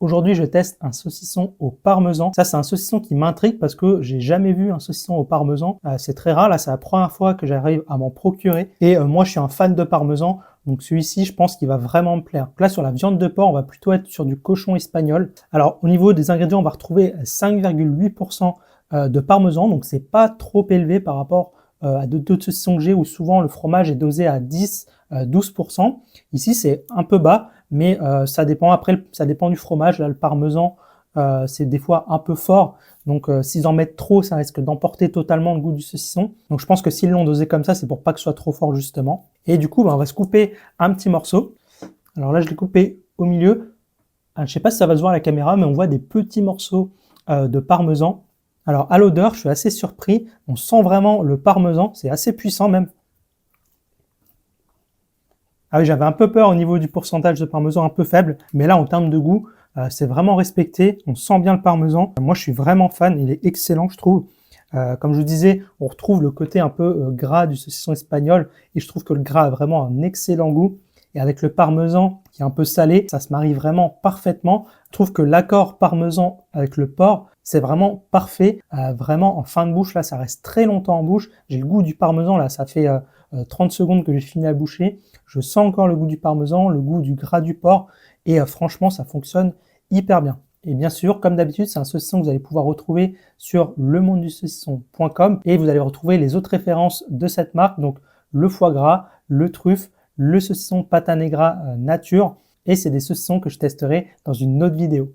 Aujourd'hui, je teste un saucisson au parmesan. Ça, c'est un saucisson qui m'intrigue parce que j'ai jamais vu un saucisson au parmesan. C'est très rare. Là, c'est la première fois que j'arrive à m'en procurer. Et moi, je suis un fan de parmesan. Donc celui-ci, je pense qu'il va vraiment me plaire. Donc là, sur la viande de porc, on va plutôt être sur du cochon espagnol. Alors, au niveau des ingrédients, on va retrouver 5,8% de parmesan. Donc, c'est pas trop élevé par rapport à d'autres saucissons que j'ai où souvent le fromage est dosé à 10, 12%. Ici, c'est un peu bas, mais ça dépend. Après, ça dépend du fromage. Là, le parmesan, c'est des fois un peu fort. Donc, s'ils en mettent trop, ça risque d'emporter totalement le goût du saucisson. Donc, je pense que s'ils l'ont dosé comme ça, c'est pour pas que ce soit trop fort, justement. Et du coup, on va se couper un petit morceau. Alors là, je l'ai coupé au milieu. Je ne sais pas si ça va se voir à la caméra, mais on voit des petits morceaux de parmesan. Alors, à l'odeur, je suis assez surpris. On sent vraiment le parmesan. C'est assez puissant même. Ah oui, j'avais un peu peur au niveau du pourcentage de parmesan un peu faible, mais là, en termes de goût, c'est vraiment respecté. On sent bien le parmesan. Moi, je suis vraiment fan. Il est excellent, je trouve. Comme je vous disais, on retrouve le côté un peu gras du saucisson espagnol et je trouve que le gras a vraiment un excellent goût. Et avec le parmesan qui est un peu salé, ça se marie vraiment parfaitement. Je trouve que l'accord parmesan avec le porc, c'est vraiment parfait. Vraiment, en fin de bouche, là, ça reste très longtemps en bouche. J'ai le goût du parmesan, là, ça fait 30 secondes que j'ai fini la bouchée. Je sens encore le goût du parmesan, le goût du gras du porc et franchement, ça fonctionne hyper bien. Et bien sûr, comme d'habitude, c'est un saucisson que vous allez pouvoir retrouver sur lemondedusaucisson.com et vous allez retrouver les autres références de cette marque, donc le foie gras, le truffe, le saucisson pata negra nature et c'est des saucissons que je testerai dans une autre vidéo.